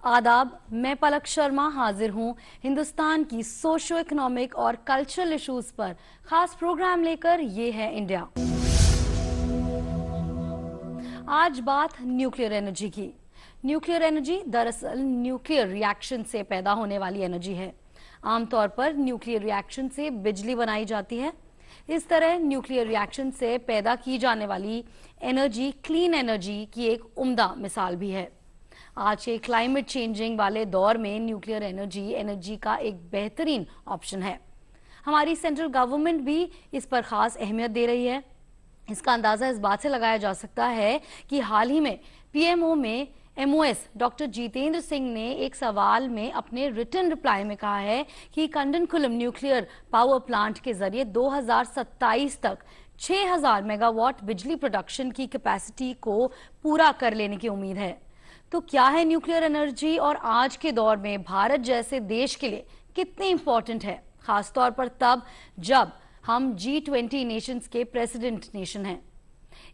आदाब, मैं पलक शर्मा हाजिर हूं हिंदुस्तान की सोशो इकोनॉमिक और कल्चरल इश्यूज पर खास प्रोग्राम लेकर। ये है इंडिया। आज बात न्यूक्लियर एनर्जी की। न्यूक्लियर एनर्जी दरअसल न्यूक्लियर रिएक्शन से पैदा होने वाली एनर्जी है। आमतौर पर न्यूक्लियर रिएक्शन से बिजली बनाई जाती है। इस तरह न्यूक्लियर रिएक्शन से पैदा की जाने वाली एनर्जी क्लीन एनर्जी की एक उम्दा मिसाल भी है। आज के क्लाइमेट चेंजिंग वाले दौर में न्यूक्लियर एनर्जी का एक बेहतरीन ऑप्शन है। हमारी सेंट्रल गवर्नमेंट भी इस पर खास अहमियत दे रही है। इसका अंदाजा इस बात से लगाया जा सकता है कि हाल ही में पीएमओ में एमओएस डॉक्टर जितेंद्र सिंह ने एक सवाल में अपने रिटन रिप्लाई में कहा है कि कंडनकुलम न्यूक्लियर पावर प्लांट के जरिए 2027 तक 6000 मेगावाट बिजली प्रोडक्शन की कैपेसिटी को पूरा कर लेने की उम्मीद है। तो क्या है न्यूक्लियर एनर्जी और आज के दौर में भारत जैसे देश के लिए कितनी इंपॉर्टेंट है, खासतौर पर तब जब हम G20 नेशंस के प्रेसिडेंट नेशन हैं।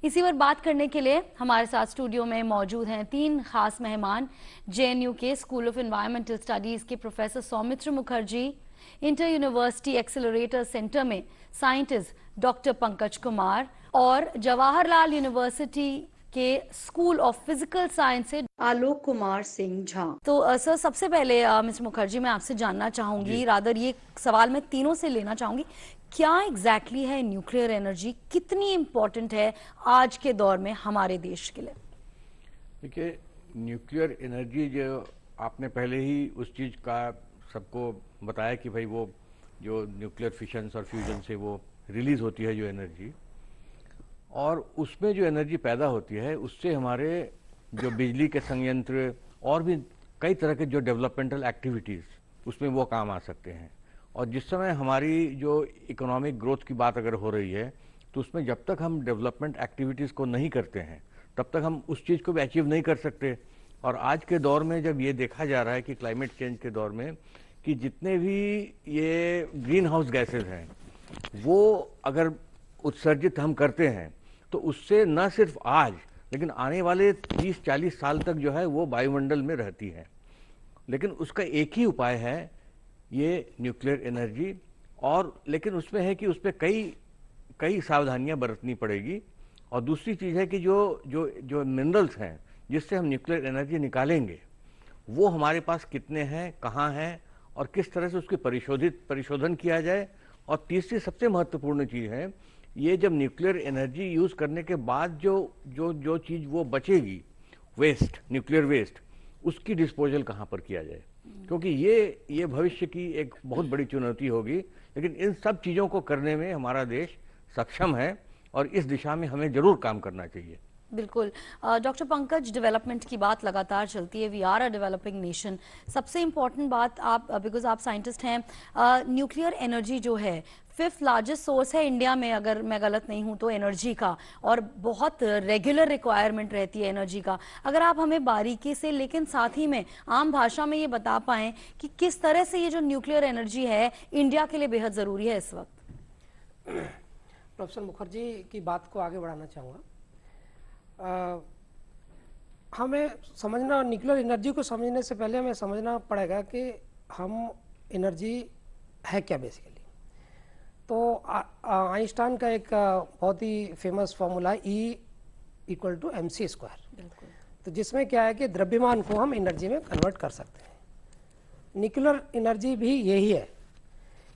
इसी पर बात करने के लिए हमारे साथ स्टूडियो में मौजूद हैं तीन खास मेहमान। JNU के स्कूल ऑफ एनवायरमेंटल स्टडीज के professor Soumitra Mukherjee, inter university accelerator centre में साइंटिस्ट डॉक्टर पंकज कुमार और जवाहरलाल यूनिवर्सिटी के स्कूल ऑफ फिजिकल साइंस से आलोक कुमार सिंह झा। तो सर, सबसे पहले मिस्टर मुखर्जी, मैं आपसे जानना चाहूंगी, रादर ये सवाल मैं तीनों से लेना चाहूंगी, क्या एग्जैक्टली है न्यूक्लियर एनर्जी, कितनी इंपॉर्टेंट है आज के दौर में हमारे देश के लिए? देखिए, न्यूक्लियर एनर्जी जो आपने पहले ही उस चीज का सबको बताया कि भाई वो जो न्यूक्लियर फिशन और फ्यूजन से वो रिलीज होती है जो एनर्जी, और उसमें जो एनर्जी पैदा होती है उससे हमारे जो बिजली के संयंत्र और भी कई तरह के जो डेवलपमेंटल एक्टिविटीज़ उसमें वो काम आ सकते हैं। और जिस समय हमारी जो इकोनॉमिक ग्रोथ की बात अगर हो रही है तो उसमें जब तक हम डेवलपमेंट एक्टिविटीज़ को नहीं करते हैं तब तक हम उस चीज़ को भी अचीव नहीं कर सकते। और आज के दौर में जब ये देखा जा रहा है कि क्लाइमेट चेंज के दौर में कि जितने भी ये ग्रीन हाउस गैसेज हैं वो अगर उत्सर्जित हम करते हैं तो उससे न सिर्फ आज लेकिन आने वाले 30-40 साल तक जो है वो वायुमंडल में रहती है। लेकिन उसका एक ही उपाय है ये न्यूक्लियर एनर्जी, और लेकिन उसमें है कि उसमें कई सावधानियां बरतनी पड़ेगी। और दूसरी चीज़ है कि जो मिनरल्स हैं जिससे हम न्यूक्लियर एनर्जी निकालेंगे वो हमारे पास कितने हैं, कहाँ हैं और किस तरह से उसकी परिशोधन किया जाए। और तीसरी सबसे महत्वपूर्ण चीज़ है ये जब न्यूक्लियर एनर्जी यूज़ करने के बाद जो चीज़ वो बचेगी, वेस्ट, न्यूक्लियर वेस्ट, उसकी डिस्पोजल कहाँ पर किया जाए, क्योंकि ये भविष्य की एक बहुत बड़ी चुनौती होगी। लेकिन इन सब चीज़ों को करने में हमारा देश सक्षम है और इस दिशा में हमें जरूर काम करना चाहिए। बिल्कुल। डॉक्टर पंकज, डेवलपमेंट की बात लगातार चलती है, we are a developing nation. सबसे इम्पोर्टेंट बात, आप बिकॉज आप साइंटिस्ट हैं, न्यूक्लियर एनर्जी जो है 5th लार्जेस्ट सोर्स है इंडिया में, अगर मैं गलत नहीं हूं तो, एनर्जी का, और बहुत रेगुलर रिक्वायरमेंट रहती है एनर्जी का। अगर आप हमें बारीकी से लेकिन साथ ही में आम भाषा में ये बता पाएं कि किस तरह से ये जो न्यूक्लियर एनर्जी है इंडिया के लिए बेहद ज़रूरी है इस वक्त। प्रोफेसर मुखर्जी की बात को आगे बढ़ाना चाहूँगा। हमें समझना, न्यूक्लियर एनर्जी को समझने से पहले हमें समझना पड़ेगा कि हम एनर्जी है क्या बेसिकली। तो आइंस्टाइन का एक बहुत ही फेमस फॉर्मूला है E=mc², तो जिसमें क्या है कि द्रव्यमान को हम एनर्जी में कन्वर्ट कर सकते हैं। न्यूक्लियर एनर्जी भी यही है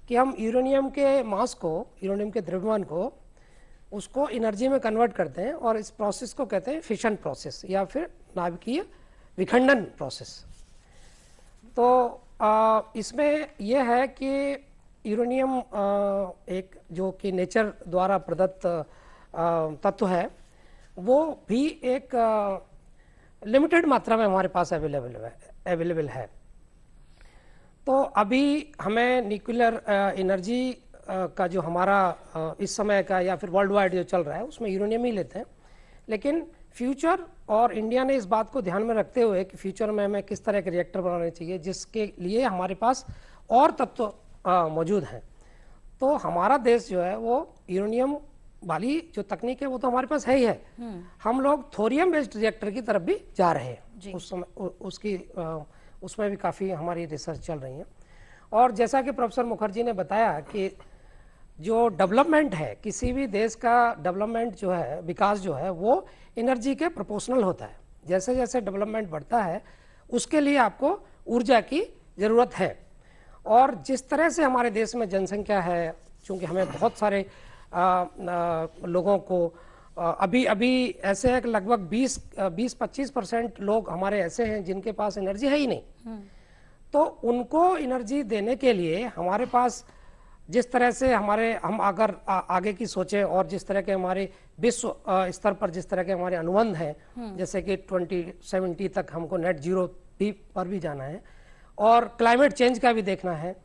कि हम यूरेनियम के मास को, यूरेनियम के द्रव्यमान को, उसको एनर्जी में कन्वर्ट करते हैं और इस प्रोसेस को कहते हैं फिशन प्रोसेस या फिर नाभिकीय विखंडन प्रोसेस। तो इसमें यह है कि यूरेनियम एक जो कि नेचर द्वारा प्रदत्त तत्व है, वो भी एक लिमिटेड मात्रा में हमारे पास अवेलेबल है। तो अभी हमें न्यूक्लियर एनर्जी का जो हमारा इस समय का या फिर वर्ल्ड वाइड जो चल रहा है उसमें यूरेनियम ही लेते हैं। लेकिन फ्यूचर, और इंडिया ने इस बात को ध्यान में रखते हुए कि फ्यूचर में हमें किस तरह के रिएक्टर बनाने चाहिए जिसके लिए हमारे पास और तत्व मौजूद हैं, तो हमारा देश जो है वो यूरेनियम वाली जो तकनीक है वो तो हमारे पास है ही है। हम लोग थोरियम बेस्ड रिएक्टर की तरफ भी जा रहे हैं। उस समय उसकी उसमें भी काफ़ी हमारी रिसर्च चल रही है। और जैसा कि प्रोफेसर मुखर्जी ने बताया कि जो डेवलपमेंट है, किसी भी देश का डेवलपमेंट जो है, विकास जो है, वो एनर्जी के प्रोपोर्शनल होता है। जैसे जैसे डेवलपमेंट बढ़ता है उसके लिए आपको ऊर्जा की ज़रूरत है। और जिस तरह से हमारे देश में जनसंख्या है, चूँकि हमें बहुत सारे लोगों को अभी अभी ऐसे है कि लगभग 20-25% लोग हमारे ऐसे हैं जिनके पास एनर्जी है ही नहीं। तो उनको एनर्जी देने के लिए हमारे पास जिस तरह से हम अगर आगे की सोचें और जिस तरह के हमारे विश्व स्तर पर जिस तरह के हमारे अनुबंध हैं, जैसे कि 2070 तक हमको नेट जीरो पर भी जाना है और क्लाइमेट चेंज का भी देखना है,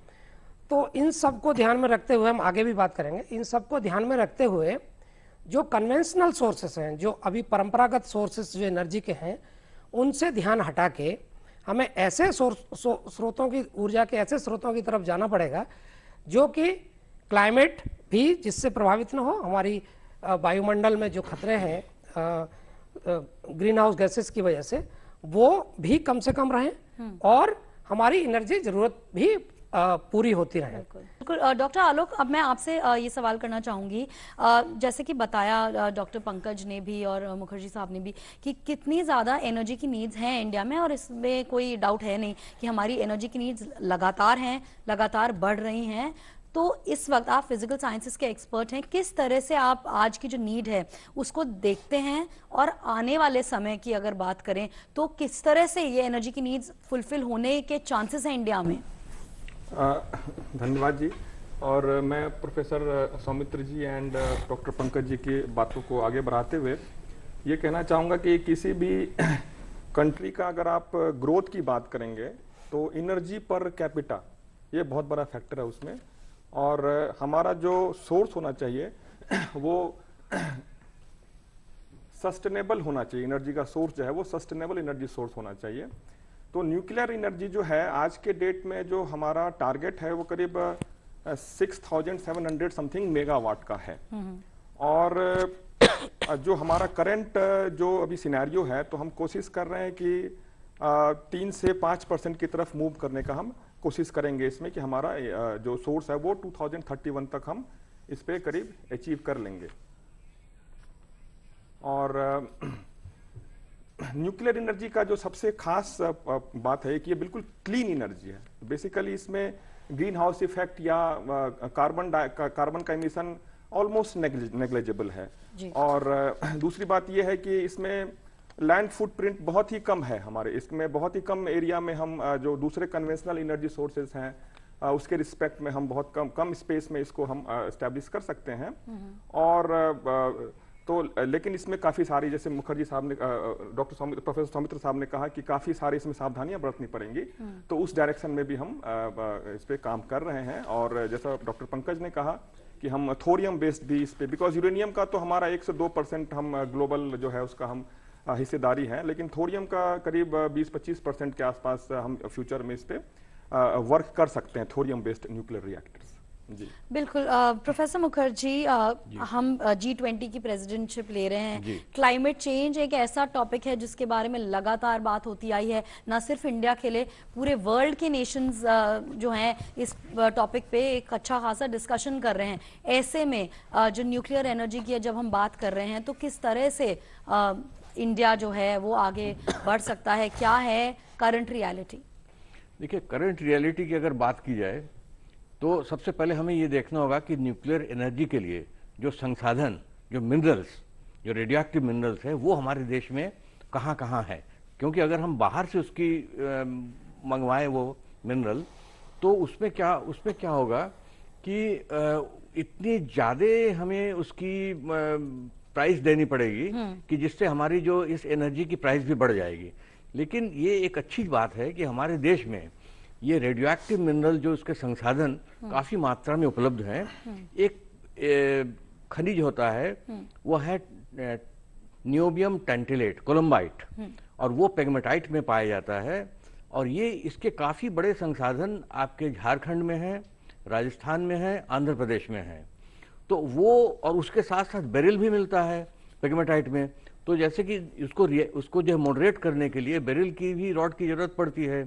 तो इन सब को ध्यान में रखते हुए हम आगे भी बात करेंगे। इन सब को ध्यान में रखते हुए जो कन्वेंशनल सोर्सेस हैं, जो अभी परंपरागत सोर्सेस जो एनर्जी के हैं, उनसे ध्यान हटा के हमें ऐसे स्रोतों की, ऊर्जा के ऐसे स्रोतों की तरफ जाना पड़ेगा जो कि क्लाइमेट भी जिससे प्रभावित न हो, हमारी वायुमंडल में जो खतरे हैं ग्रीन हाउस गैसेस की वजह से, वो भी कम से कम रहें और हमारी एनर्जी जरूरत भी पूरी होती रहे। बिल्कुल। डॉक्टर आलोक, अब मैं आपसे ये सवाल करना चाहूंगी, जैसे कि बताया डॉक्टर पंकज ने भी और मुखर्जी साहब ने भी कि कितनी ज़्यादा एनर्जी की नीड्स हैं इंडिया में, और इसमें कोई डाउट है नहीं कि हमारी एनर्जी की नीड्स लगातार हैं, लगातार बढ़ रही हैं। तो इस वक्त आप फिजिकल साइंसेस के एक्सपर्ट हैं, किस तरह से आप आज की जो नीड है उसको देखते हैं, और आने वाले समय की अगर बात करें तो किस तरह से ये एनर्जी की नीड्स फुलफिल होने के चांसेस हैं इंडिया में? धन्यवाद जी। और मैं professor Saumitra ji and doctor Pankaj ji की बातों को आगे बढ़ाते हुए ये कहना चाहूँगा कि किसी भी कंट्री का अगर आप ग्रोथ की बात करेंगे तो एनर्जी पर कैपिटा ये बहुत बड़ा फैक्टर है उसमें। और हमारा जो सोर्स होना चाहिए वो सस्टेनेबल होना चाहिए। एनर्जी का सोर्स जो है वो सस्टेनेबल एनर्जी सोर्स होना चाहिए। तो न्यूक्लियर एनर्जी जो है आज के डेट में जो हमारा टारगेट है वो करीब 6700 समथिंग मेगावाट का है। और जो हमारा करंट जो अभी सिनेरियो है, तो हम कोशिश कर रहे हैं कि 3 से 5% की तरफ मूव करने का हम कोशिश करेंगे इसमें, कि हमारा जो सोर्स है वो 2031 तक हम इस पे करीब अचीव कर लेंगे। और न्यूक्लियर एनर्जी का जो सबसे खास बात है कि ये बिल्कुल क्लीन एनर्जी है। बेसिकली इसमें ग्रीन हाउस इफेक्ट या कार्बन का एमिशन ऑलमोस्ट नेग्लिजिबल है। और दूसरी बात ये है कि इसमें लैंड फुटप्रिंट बहुत ही कम है हमारे, इसमें बहुत ही कम एरिया में हम जो दूसरे कन्वेंशनल एनर्जी सोर्सेज हैं उसके रिस्पेक्ट में हम बहुत कम स्पेस में इसको हम एस्टैब्लिश कर सकते हैं। और तो लेकिन इसमें काफ़ी सारी, जैसे मुखर्जी साहब ने, प्रोफेसर सौमित्र साहब ने कहा कि काफ़ी सारी इसमें सावधानियां बरतनी पड़ेंगी, तो उस डायरेक्शन में भी हम इस पे काम कर रहे हैं। और जैसा डॉक्टर पंकज ने कहा कि हम थोरियम बेस्ड भी इस पे, बिकॉज यूरेनियम का तो हमारा 1 से 2% हम ग्लोबल जो है उसका हम हिस्सेदारी है, लेकिन थोरियम का करीब 20-25% के आसपास हम फ्यूचर में इस पे वर्क कर सकते हैं, थोरियम बेस्ड न्यूक्लियर रिएक्टर्स। जी बिल्कुल। प्रोफेसर मुखर्जी, हम G20 की प्रेसिडेंटशिप ले रहे हैं। क्लाइमेट चेंज एक ऐसा टॉपिक है जिसके बारे में लगातार बात होती आई है, ना सिर्फ इंडिया के लिए, पूरे वर्ल्ड के नेशंस जो हैं इस टॉपिक पे एक अच्छा खासा डिस्कशन कर रहे हैं। ऐसे में जो न्यूक्लियर एनर्जी की जब हम बात कर रहे हैं तो किस तरह से इंडिया जो है वो आगे बढ़ सकता है, क्या है करंट रियलिटी? देखिए, करंट रियलिटी की अगर बात की जाए तो सबसे पहले हमें ये देखना होगा कि न्यूक्लियर एनर्जी के लिए जो संसाधन, जो मिनरल्स, जो रेडियोएक्टिव मिनरल्स है, वो हमारे देश में कहाँ कहाँ है। क्योंकि अगर हम बाहर से उसकी मंगवाएं वो मिनरल, तो उसमें क्या होगा कि इतनी ज़्यादा हमें उसकी प्राइस देनी पड़ेगी कि जिससे हमारी जो इस एनर्जी की प्राइस भी बढ़ जाएगी। लेकिन ये एक अच्छी बात है कि हमारे देश में ये रेडियोएक्टिव मिनरल जो उसके संसाधन काफी मात्रा में उपलब्ध हैं। एक खनिज होता है, वो है नियोबियम टेंटिलेट, कोलम्बाइट, और वो पेगमेटाइट में पाया जाता है। और ये इसके काफी बड़े संसाधन आपके झारखंड में हैं, राजस्थान में है, आंध्र प्रदेश में है। तो वो, और उसके साथ साथ बेरिल भी मिलता है पेगमेटाइट में। तो जैसे कि उसको जो मॉडरेट करने के लिए बेरिल की भी रॉड की जरूरत पड़ती है।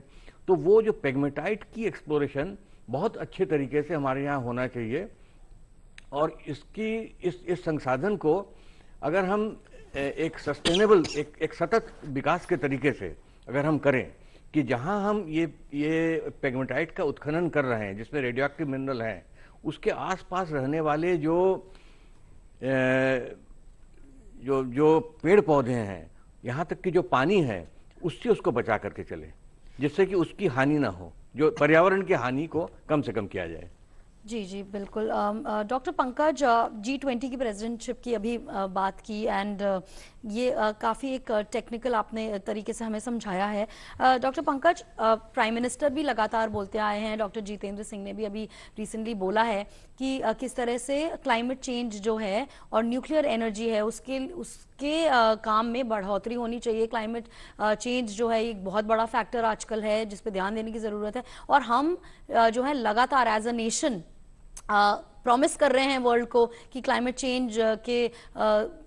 तो वो जो पेग्मेटाइट की एक्सप्लोरेशन बहुत अच्छे तरीके से हमारे यहाँ होना चाहिए, और इसकी इस संसाधन को अगर हम एक सस्टेनेबल एक सतत विकास के तरीके से अगर हम करें कि जहां हम ये पेग्मेटाइट का उत्खनन कर रहे हैं जिसमें रेडियोएक्टिव मिनरल है, उसके आसपास रहने वाले जो पेड़ पौधे हैं, यहाँ तक कि जो पानी है, उससे उसको बचा करके चले, जिससे कि उसकी हानि ना हो, जो पर्यावरण की हानि को कम से कम किया जाए। जी जी बिल्कुल। डॉक्टर पंकज, G20 की प्रेसिडेंटशिप की अभी बात की, एंड ये काफ़ी एक टेक्निकल आपने तरीके से हमें समझाया है। डॉक्टर पंकज, प्राइम मिनिस्टर भी लगातार बोलते आए हैं, डॉक्टर जितेंद्र सिंह ने भी अभी रिसेंटली बोला है कि किस तरह से क्लाइमेट चेंज जो है और न्यूक्लियर एनर्जी है उसके काम में बढ़ोतरी होनी चाहिए। क्लाइमेट चेंज जो है एक बहुत बड़ा फैक्टर आजकल है जिस पे ध्यान देने की ज़रूरत है, और हम जो है लगातार एज अ नेशन प्रॉमिस कर रहे हैं वर्ल्ड को कि क्लाइमेट चेंज के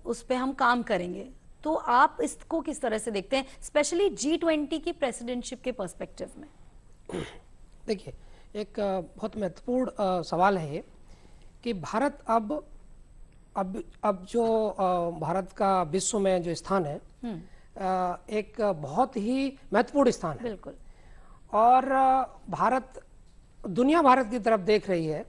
उस पे हम काम करेंगे। तो आप इसको किस तरह से देखते हैं, स्पेशली G20 की प्रेसिडेंटशिप के पर्सपेक्टिव में? देखिए, एक बहुत महत्वपूर्ण सवाल है ये कि भारत अब जो भारत का विश्व में जो स्थान है, एक बहुत ही महत्वपूर्ण स्थान है। बिल्कुल। और दुनिया भारत की तरफ देख रही है।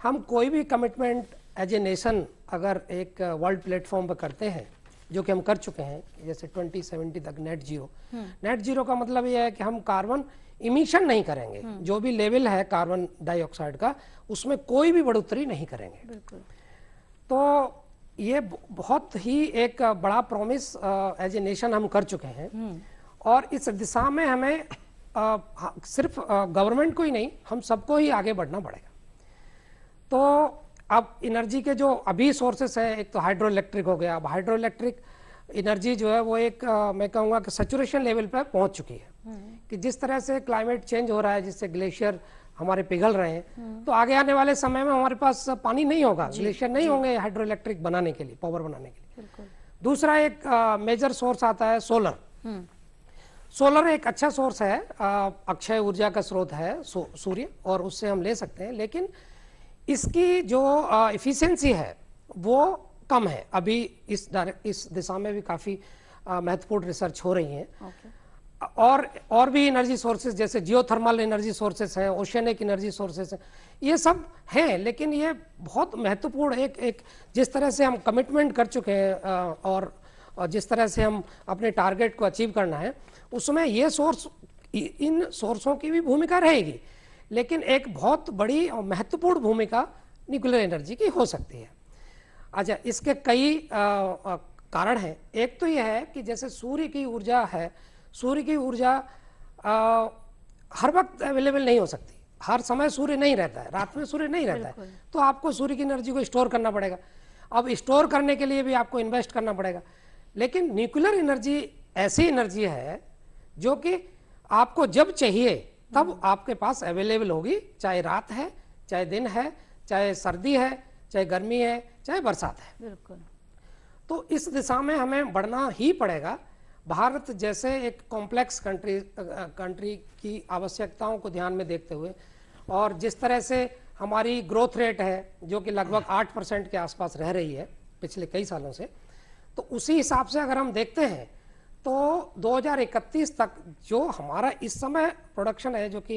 हम कोई भी कमिटमेंट एज ए नेशन अगर एक वर्ल्ड प्लेटफॉर्म पर करते हैं, जो कि हम कर चुके हैं, जैसे 2070 तक नेट जीरो का मतलब यह है कि हम कार्बन इमिशन नहीं करेंगे, जो भी लेवल है कार्बन डाइऑक्साइड का उसमें कोई भी बढ़ोतरी नहीं करेंगे। बिल्कुल। तो ये बहुत ही एक बड़ा प्रॉमिस एज ए नेशन हम कर चुके हैं, और इस दिशा में हमें सिर्फ गवर्नमेंट को ही नहीं, हम सबको ही आगे बढ़ना पड़ेगा। तो अब एनर्जी के जो अभी सोर्सेस है, एक तो हाइड्रो इलेक्ट्रिक हो गया। अब हाइड्रो इलेक्ट्रिक एनर्जी जो है वो एक मैं कहूँगा कि सैचुरेशन लेवल पर पहुंच चुकी है, कि जिस तरह से क्लाइमेट चेंज हो रहा है, जिससे ग्लेशियर हमारे पिघल रहे हैं, तो आगे आने वाले समय में हमारे पास पानी नहीं होगा, ग्लेशियर नहीं होंगे हाइड्रो इलेक्ट्रिक बनाने के लिए, पावर बनाने के लिए। दूसरा एक मेजर सोर्स आता है सोलर। सोलर एक अच्छा सोर्स है, अक्षय ऊर्जा का स्रोत है सूर्य, और उससे हम ले सकते हैं, लेकिन इसकी जो एफिशिएंसी है वो कम है। अभी इस दिशा में भी काफ़ी महत्वपूर्ण रिसर्च हो रही है। और भी एनर्जी सोर्सेज जैसे जियोथर्मल एनर्जी सोर्सेज हैं, ओशियनिक एनर्जी सोर्सेज हैं, ये सब हैं, लेकिन ये बहुत महत्वपूर्ण एक जिस तरह से हम कमिटमेंट कर चुके हैं और जिस तरह से हम अपने टारगेट को अचीव करना है, उसमें ये इन सोर्सों की भी भूमिका रहेगी, लेकिन एक बहुत बड़ी और महत्वपूर्ण भूमिका न्यूक्लियर एनर्जी की हो सकती है। अच्छा, इसके कई कारण हैं। एक तो यह है कि जैसे सूर्य की ऊर्जा है, सूर्य की ऊर्जा हर वक्त अवेलेबल नहीं हो सकती, हर समय सूर्य नहीं रहता है, रात में सूर्य नहीं रहता है, तो आपको सूर्य की एनर्जी को स्टोर करना पड़ेगा। अब स्टोर करने के लिए भी आपको इन्वेस्ट करना पड़ेगा। लेकिन न्यूक्लियर एनर्जी ऐसी एनर्जी है जो कि आपको जब चाहिए तब आपके पास अवेलेबल होगी, चाहे रात है, चाहे दिन है, चाहे सर्दी है, चाहे गर्मी है, चाहे बरसात है। बिल्कुल। तो इस दिशा में हमें बढ़ना ही पड़ेगा। भारत जैसे एक कॉम्प्लेक्स कंट्री की आवश्यकताओं को ध्यान में देखते हुए, और जिस तरह से हमारी ग्रोथ रेट है जो कि लगभग 8% के आसपास रह रही है पिछले कई सालों से, तो उसी हिसाब से अगर हम देखते हैं तो 2031 तक जो हमारा इस समय प्रोडक्शन है, जो कि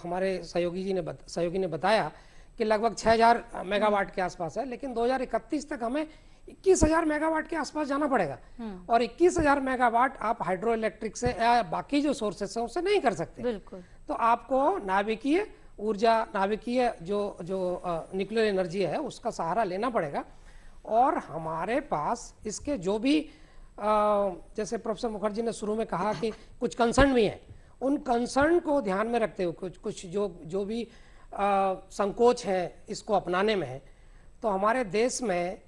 हमारे सहयोगी ने बताया कि लगभग 6000 मेगावाट के आसपास है, लेकिन 2031 तक हमें 21,000 मेगावाट के आसपास जाना पड़ेगा। और 21,000 मेगावाट आप हाइड्रो इलेक्ट्रिक से या बाकी जो सोर्सेस हैं उससे नहीं कर सकते। बिल्कुल। तो आपको नाभिकीय ऊर्जा, नाभिकीय जो न्यूक्लियर एनर्जी है उसका सहारा लेना पड़ेगा। और हमारे पास इसके जो भी जैसे प्रोफेसर मुखर्जी ने शुरू में कहा कि कुछ कंसर्न भी हैं, उन कंसर्न को ध्यान में रखते हुए कुछ जो भी संकोच है इसको अपनाने में है, तो हमारे देश में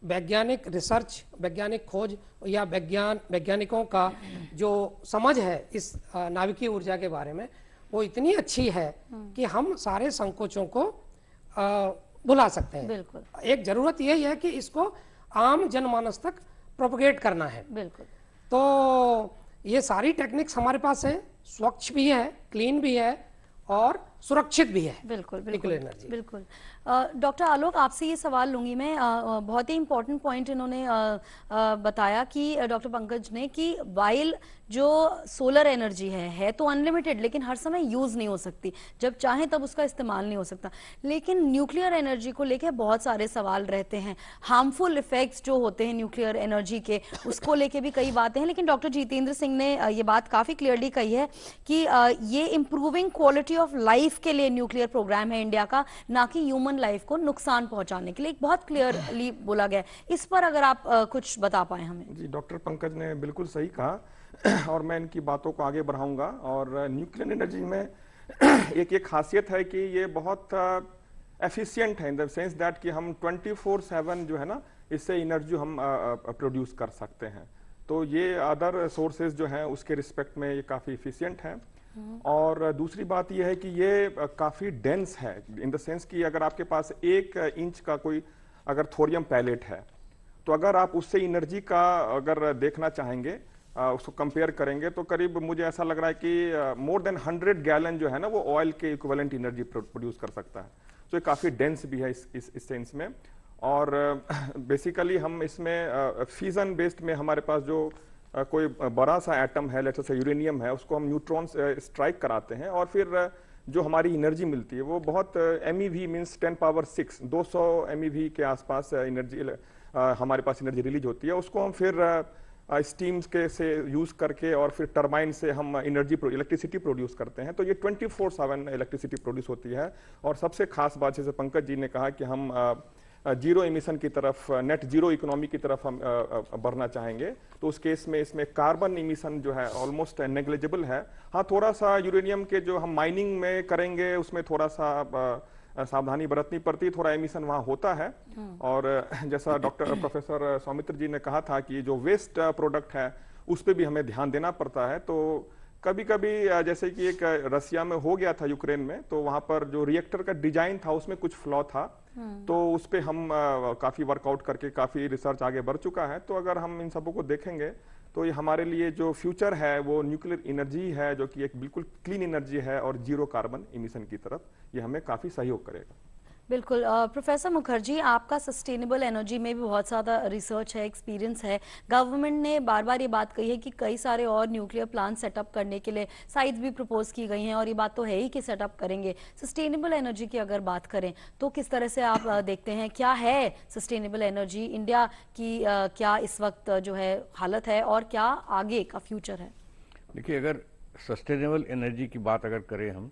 वैज्ञानिक रिसर्च, वैज्ञानिक खोज या वैज्ञानिकों का जो समझ है इस नाभिकीय ऊर्जा के बारे में, वो इतनी अच्छी है कि हम सारे संकोचों को भुला सकते हैं। बिल्कुल। एक जरूरत यही है कि इसको आम जनमानस तक प्रोपगेट करना है। बिल्कुल। तो ये सारी टेक्निक्स हमारे पास है, स्वच्छ भी है, क्लीन भी है और सुरक्षित भी है। बिल्कुल बिल्कुल न्यूक्लियर एनर्जी। बिल्कुल। डॉक्टर आलोक, आपसे ये सवाल लूंगी मैं। बहुत ही इंपॉर्टेंट पॉइंट इन्होंने बताया कि डॉक्टर पंकज ने कि वाइल जो सोलर एनर्जी है तो अनलिमिटेड, लेकिन हर समय यूज नहीं हो सकती, जब चाहे तब उसका इस्तेमाल नहीं हो सकता। लेकिन न्यूक्लियर एनर्जी को लेकर बहुत सारे सवाल रहते हैं, हार्मफुल इफेक्ट्स जो होते हैं न्यूक्लियर एनर्जी के, उसको लेके भी कई बातें हैं। लेकिन डॉक्टर जितेंद्र सिंह ने ये बात काफी क्लियरली कही है कि ये इंप्रूविंग क्वालिटी ऑफ लाइफ के लिए न्यूक्लियर प्रोग्राम है इंडिया का, ना कि ह्यूमन लाइफ को नुकसान पहुंचाने के लिए। एक बहुत क्लियरली बोला गया। इस पर अगर आप कुछ बता पाए हमें। जी, डॉक्टर पंकज ने बिल्कुल सही कहा और मैं इनकी बातों को आगे बढ़ाऊंगा। और न्यूक्लियर एनर्जी में एक खासियत है कि ये बहुत एफिशिएंट है इन द सेंस दैट कि हम 24/7 जो है ना, इससे एनर्जी हम प्रोड्यूस कर सकते हैं। तो ये अदर सोर्सेज जो हैं उसके रिस्पेक्ट में ये काफ़ी इफिशिएंट है। और दूसरी बात यह है कि ये काफ़ी डेंस है इन द सेंस कि अगर आपके पास 1 इंच का कोई अगर थोरियम पैलेट है, तो अगर आप उससे एनर्जी का अगर देखना चाहेंगे, उसको कंपेयर करेंगे, तो करीब मुझे ऐसा लग रहा है कि मोर देन 100 गैलन जो है ना, वो ऑयल के इक्विवेलेंट एनर्जी प्रोड्यूस कर सकता है। तो ये काफ़ी डेंस भी है इस सेंस में। और बेसिकली हम इसमें फ्यूजन बेस्ड में हमारे पास जो कोई बड़ा सा एटम है, लेट्स से यूरेनियम है, उसको हम न्यूट्रॉन स्ट्राइक कराते हैं और फिर जो हमारी एनर्जी मिलती है वो बहुत MeV मींस 10 पावर 6 200 MeV के आसपास एनर्जी हमारे पास एनर्जी रिलीज होती है। उसको हम फिर स्टीम्स के से यूज करके और फिर टरबाइन से हम इलेक्ट्रिसिटी प्रोड्यूस करते हैं। तो ये 24/7 इलेक्ट्रिसिटी प्रोड्यूस होती है। और सबसे खास बात, जैसे पंकज जी ने कहा कि हम जीरो एमिशन की तरफ, नेट जीरो इकोनॉमी की तरफ हम बढ़ना चाहेंगे, तो उस केस में इसमें कार्बन एमिशन जो है ऑलमोस्ट नेग्लिजिबल है। हाँ, थोड़ा सा यूरेनियम के जो हम माइनिंग में करेंगे उसमें थोड़ा सा सावधानी बरतनी पड़ती, थोड़ा एमिशन वहाँ होता है। और जैसा डॉक्टर प्रोफेसर सौमित्र जी ने कहा था कि जो वेस्ट प्रोडक्ट है उस पर भी हमें ध्यान देना पड़ता है। तो कभी कभी जैसे कि एक रसिया में हो गया था यूक्रेन में, तो वहां पर जो रिएक्टर का डिजाइन था उसमें कुछ फ्लॉ था, तो उस पे हम काफी वर्कआउट करके काफी रिसर्च आगे बढ़ चुका है। तो अगर हम इन सबों को देखेंगे तो ये हमारे लिए जो फ्यूचर है वो न्यूक्लियर एनर्जी है, जो कि एक बिल्कुल क्लीन एनर्जी है और जीरो कार्बन इमिशन की तरफ ये हमें काफी सहयोग करेगा। बिल्कुल। प्रोफेसर मुखर्जी, आपका सस्टेनेबल एनर्जी में भी बहुत ज़्यादा रिसर्च है, एक्सपीरियंस है। गवर्नमेंट ने बार बार ये बात कही है कि कई सारे और न्यूक्लियर प्लांट सेटअप करने के लिए साइट्स भी प्रपोज की गई हैं, और ये बात तो है ही कि सेटअप करेंगे। सस्टेनेबल एनर्जी की अगर बात करें तो किस तरह से आप देखते हैं, क्या है सस्टेनेबल एनर्जी, इंडिया की क्या इस वक्त जो है हालत है और क्या आगे का फ्यूचर है? देखिए, अगर सस्टेनेबल एनर्जी की बात अगर करें हम,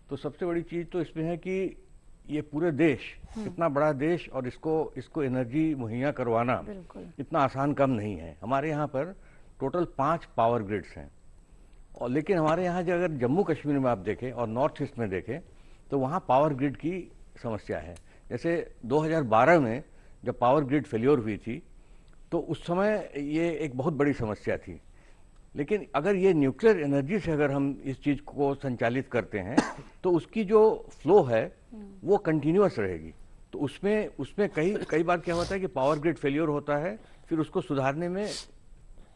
तो सबसे बड़ी चीज़ तो इसमें है कि ये पूरे देश, इतना बड़ा देश, और इसको एनर्जी मुहैया करवाना इतना आसान काम नहीं है। हमारे यहाँ पर टोटल 5 पावर ग्रिड्स हैं, और लेकिन हमारे यहाँ जो अगर जम्मू कश्मीर में आप देखें और नॉर्थ ईस्ट में देखें तो वहाँ पावर ग्रिड की समस्या है। जैसे 2012 में जब पावर ग्रिड फेल्योर हुई थी तो उस समय ये एक बहुत बड़ी समस्या थी। लेकिन अगर ये न्यूक्लियर एनर्जी से अगर हम इस चीज़ को संचालित करते हैं तो उसकी जो फ्लो है वो कंटिन्यूअस रहेगी। तो उसमें कई बार क्या होता है कि पावर ग्रिड फेलियर होता है, फिर उसको सुधारने में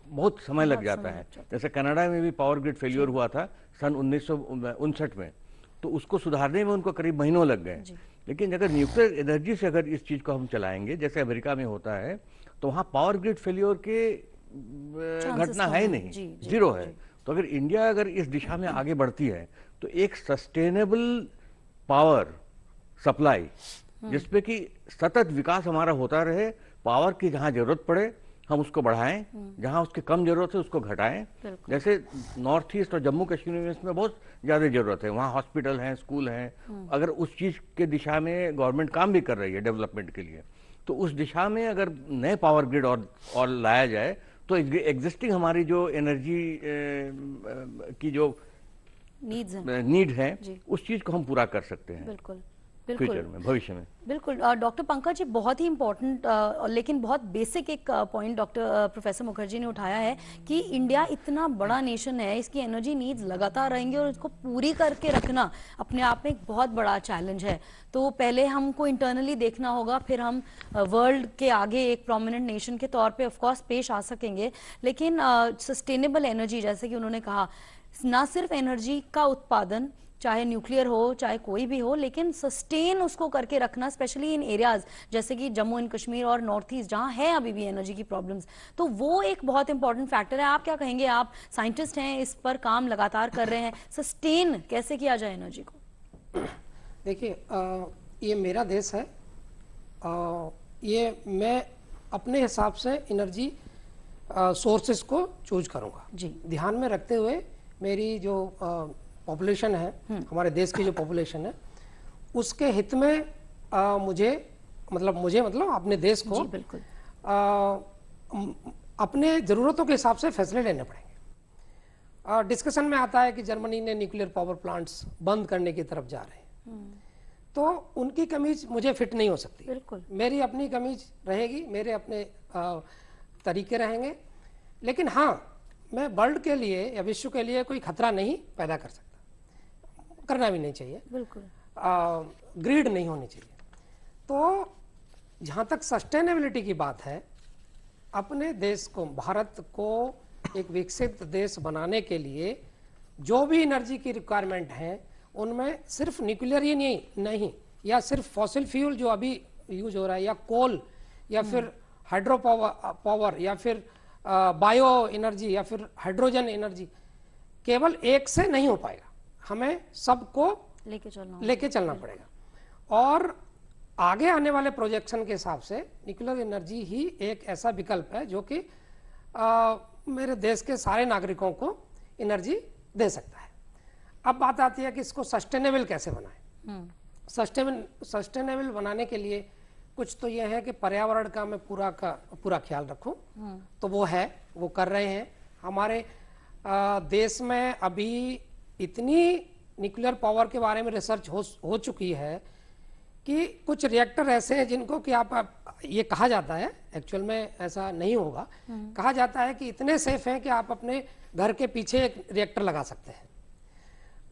बहुत समय लग जाता है। जैसे कनाडा में भी पावर ग्रिड फेलियर हुआ था सन 1959 में, तो उसको सुधारने में उनको करीब महीनों लग गए। लेकिन अगर न्यूक्लियर एनर्जी से अगर इस चीज़ को हम चलाएंगे, जैसे अमेरिका में होता है, तो वहाँ पावर ग्रिड फेलियर के घटना है नहीं, जीरो है। तो अगर इंडिया अगर इस दिशा में आगे बढ़ती है तो एक सस्टेनेबल पावर सप्लाई जिसपे कि सतत विकास हमारा होता रहे, पावर की जहां जरूरत पड़े हम उसको बढ़ाएं, जहां उसकी कम जरूरत है उसको घटाएं। जैसे नॉर्थ ईस्ट और जम्मू कश्मीर में इसमें बहुत ज्यादा जरूरत है, वहाँ हॉस्पिटल हैं, स्कूल हैं। अगर उस चीज के दिशा में गवर्नमेंट काम भी कर रही है डेवलपमेंट के लिए, तो उस दिशा में अगर नए पावर ग्रिड और लाया जाए तो एग्जिस्टिंग हमारी जो एनर्जी की जो नीड है उस चीज को हम पूरा कर सकते हैं। बिल्कुल बिल्कुल। फ्यूचर में, भविष्य में। बिल्कुल डॉक्टर पंकज जी, बहुत ही इम्पोर्टेंट लेकिन बहुत बेसिक एक पॉइंट डॉक्टर प्रोफेसर मुखर्जी ने उठाया है कि इंडिया इतना बड़ा नेशन है, इसकी एनर्जी नीड्स लगातार रहेंगे और इसको पूरी करके रखना अपने आप में एक बहुत बड़ा चैलेंज है। तो पहले हमको इंटरनली देखना होगा, फिर हम वर्ल्ड के आगे एक प्रोमिनेंट नेशन के तौर पे ऑफ कोर्स पेश आ सकेंगे। लेकिन सस्टेनेबल एनर्जी, जैसे कि उन्होंने कहा, ना सिर्फ एनर्जी का उत्पादन, चाहे न्यूक्लियर हो चाहे कोई भी हो, लेकिन सस्टेन उसको करके रखना, स्पेशली इन एरियाज जैसे कि जम्मू एंड कश्मीर और नॉर्थ ईस्ट जहां है अभी भी एनर्जी की प्रॉब्लम्स, तो वो एक बहुत इंपॉर्टेंट फैक्टर है। आप क्या कहेंगे? आप साइंटिस्ट हैं, इस पर काम लगातार कर रहे हैं, सस्टेन कैसे किया जाए एनर्जी को? देखिए, ये मेरा देश है, ये मैं अपने हिसाब से एनर्जी सोर्सेस को चूज करूंगा जी। ध्यान में रखते हुए मेरी जो पॉपुलेशन है, हमारे देश की जो पॉपुलेशन है, उसके हित में मुझे मतलब अपने देश को जी, बिल्कुल। अपने ज़रूरतों के हिसाब से फैसले लेने पड़ेंगे। डिस्कशन में आता है कि जर्मनी ने न्यूक्लियर पावर प्लांट्स बंद करने की तरफ जा रहे हैं, तो उनकी कमीज मुझे फिट नहीं हो सकती। बिल्कुल। मेरी अपनी कमीज रहेगी, मेरे अपने तरीके रहेंगे, लेकिन हाँ, मैं वर्ल्ड के लिए या विश्व के लिए कोई खतरा नहीं पैदा कर सकता, करना भी नहीं चाहिए। बिल्कुल। ग्रीड नहीं होनी चाहिए। तो जहाँ तक सस्टेनेबिलिटी की बात है, अपने देश को, भारत को एक विकसित देश बनाने के लिए जो भी एनर्जी की रिक्वायरमेंट है, उनमें सिर्फ न्यूक्लियर ही नहीं या सिर्फ फॉसिल फ्यूल जो अभी यूज हो रहा है, या कोल, या फिर हाइड्रो पावर, या फिर बायो एनर्जी, या फिर हाइड्रोजन एनर्जी, केवल एक से नहीं हो पाएगा। हमें सबको लेके चलना पड़ेगा। और आगे आने वाले प्रोजेक्शन के हिसाब से न्यूक्लियर एनर्जी ही एक ऐसा विकल्प है जो कि मेरे देश के सारे नागरिकों को एनर्जी दे सकता है। अब बात आती है कि इसको सस्टेनेबल कैसे बनाएं। सस्टेनेबल बनाने के लिए कुछ तो यह है कि पर्यावरण का मैं पूरा ख्याल रखूं, तो वो कर रहे हैं। हमारे देश में अभी इतनी न्यूक्लियर पावर के बारे में रिसर्च हो चुकी है कि कुछ रिएक्टर ऐसे हैं जिनको कि आप ये कहा जाता है, एक्चुअल में ऐसा नहीं होगा, कहा जाता है कि इतने सेफ हैं कि आप अपने घर के पीछे एक रिएक्टर लगा सकते हैं,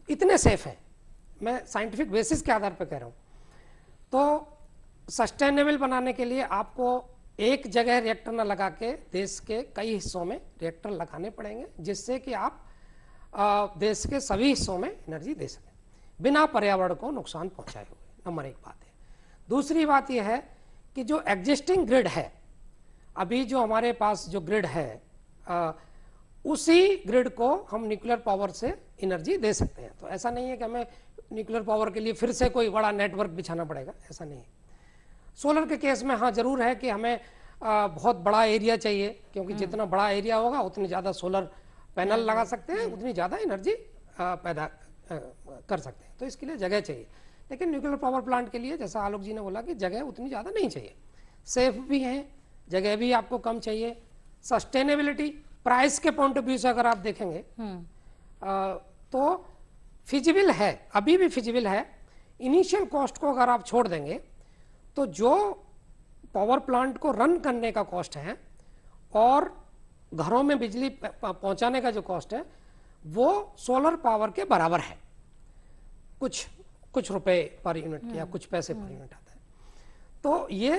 इतने सेफ हैं। मैं साइंटिफिक बेसिस के आधार पर कह रहा हूँ। तो सस्टेनेबल बनाने के लिए आपको एक जगह रिएक्टर न लगा के देश के कई हिस्सों में रिएक्टर लगाने पड़ेंगे, जिससे कि आप देश के सभी हिस्सों में एनर्जी दे सकें बिना पर्यावरण को नुकसान पहुंचाए हुए। नंबर एक बात है। दूसरी बात यह है कि जो एग्जिस्टिंग ग्रिड है, अभी जो हमारे पास जो ग्रिड है, उसी ग्रिड को हम न्यूक्लियर पावर से एनर्जी दे सकते हैं। तो ऐसा नहीं है कि हमें न्यूक्लियर पावर के लिए फिर से कोई बड़ा नेटवर्क बिछाना पड़ेगा, ऐसा नहीं है। सोलर के केस में हाँ जरूर है कि हमें बहुत बड़ा एरिया चाहिए, क्योंकि जितना बड़ा एरिया होगा उतनी ज़्यादा सोलर पैनल लगा सकते हैं, उतनी ज़्यादा एनर्जी पैदा कर सकते हैं। तो इसके लिए जगह चाहिए। लेकिन न्यूक्लियर पावर प्लांट के लिए जैसा आलोक जी ने बोला कि जगह उतनी ज़्यादा नहीं चाहिए, सेफ भी है, जगह भी आपको कम चाहिए। सस्टेनेबिलिटी प्राइस के पॉइंट ऑफ व्यू से अगर आप देखेंगे तो फिजिबल है, अभी भी फिजिबल है। इनिशियल कॉस्ट को अगर आप छोड़ देंगे तो जो पावर प्लांट को रन करने का कॉस्ट है और घरों में बिजली पहुंचाने का जो कॉस्ट है, वो सोलर पावर के बराबर है। कुछ रुपए पर यूनिट या कुछ पैसे पर यूनिट आता है। तो ये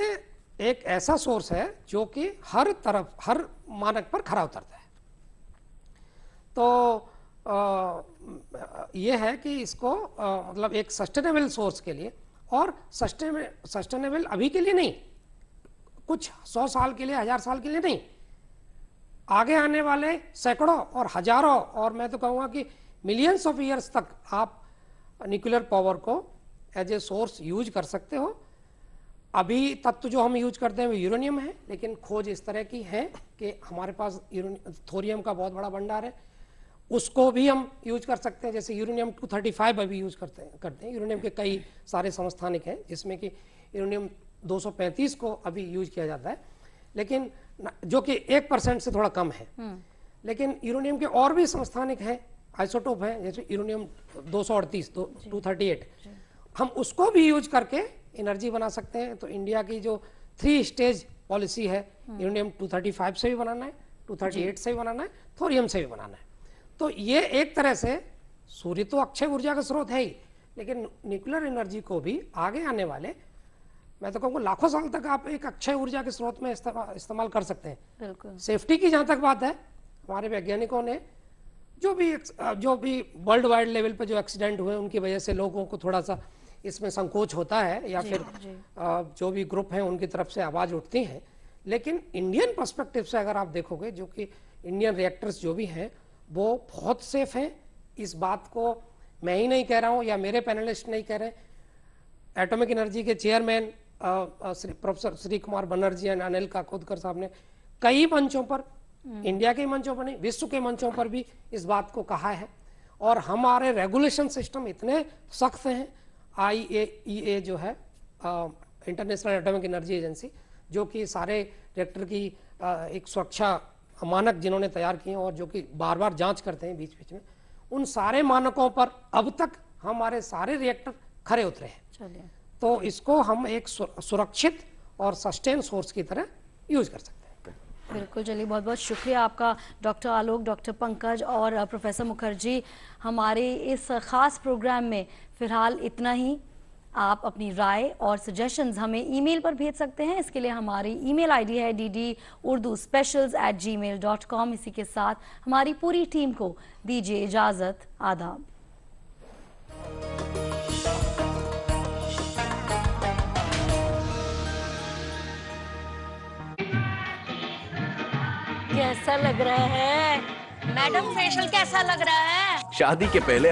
एक ऐसा सोर्स है जो कि हर तरफ, हर मानक पर खरा उतरता है। तो ये है कि इसको मतलब एक सस्टेनेबल सोर्स के लिए, और सस्टेनेबल अभी के लिए नहीं, कुछ 100 साल के लिए, 1000 साल के लिए नहीं, आगे आने वाले सैकड़ों और हजारों, और मैं तो कहूँगा कि मिलियंस ऑफ ईयर्स तक आप न्यूक्लियर पावर को एज ए सोर्स यूज कर सकते हो। अभी तत्व जो हम यूज करते हैं वो यूरेनियम है, लेकिन खोज इस तरह की है कि हमारे पास थोरियम का बहुत बड़ा भंडार है, उसको भी हम यूज कर सकते हैं। जैसे यूरेनियम 235 अभी यूज करते हैं। यूरेनियम के कई सारे समस्थानिक हैं जिसमें कि यूरेनियम 235 को अभी यूज किया जाता है, लेकिन जो कि 1% से थोड़ा कम है। लेकिन यूरेनियम के और भी समस्थानिक हैं, आइसोटोप हैं, जैसे यूरेनियम 238, 238, हम उसको भी यूज करके एनर्जी बना सकते हैं। तो इंडिया की जो 3 स्टेज पॉलिसी है, यूरेनियम 235 से भी बनाना है, 238 से भी बनाना है, थोरियम से भी बनाना है। तो ये एक तरह से सूर्य तो अक्षय ऊर्जा का स्रोत है ही, लेकिन न्यूक्लियर एनर्जी को भी आगे आने वाले, मैं तो कहूँगा लाखों साल तक आप एक अक्षय ऊर्जा के स्रोत में इस्तेमाल कर सकते हैं। बिल्कुल। सेफ्टी की जहाँ तक बात है, हमारे वैज्ञानिकों ने जो भी वर्ल्ड वाइड लेवल पे जो एक्सीडेंट हुए उनकी वजह से लोगों को थोड़ा सा इसमें संकोच होता है, या फिर जो भी ग्रुप हैं उनकी तरफ से आवाज उठती है, लेकिन इंडियन पर्सपेक्टिव से अगर आप देखोगे, जो कि इंडियन रिएक्टर्स जो भी हैं वो बहुत सेफ हैं। इस बात को मैं ही नहीं कह रहा हूँ या मेरे पैनलिस्ट नहीं कह रहे, एटॉमिक एनर्जी के chairman professor Shri Kumar Banerjee and Anil Kakodkar साहब ने कई मंचों पर, इंडिया के मंचों पर नहीं, विश्व के मंचों पर भी इस बात को कहा है। और हमारे रेगुलेशन सिस्टम इतने सख्त हैं, IAEA जो है इंटरनेशनल एटॉमिक एनर्जी एजेंसी, जो कि सारे रिएक्टर की एक सुरक्षा मानक जिन्होंने तैयार किए और जो कि बार बार जांच करते हैं बीच बीच में, उन सारे मानकों पर अब तक हमारे सारे रिएक्टर खरे उतरे हैं। चलिए, तो इसको हम एक सुरक्षित और सस्टेन सोर्स की तरह यूज कर सकते हैं। बिल्कुल। चलिए, बहुत बहुत शुक्रिया आपका डॉक्टर आलोक, डॉक्टर पंकज और प्रोफेसर मुखर्जी। हमारे इस खास प्रोग्राम में फिलहाल इतना ही। आप अपनी राय और सजेशंस हमें ईमेल पर भेज सकते हैं। इसके लिए हमारी ईमेल आईडी है ddurduspecials@gmail.com। इसी के साथ हमारी पूरी टीम को दीजिए इजाजत। आदाब। कैसा लग रहा है मैडम? फेशियल कैसा लग रहा है? शादी के पहले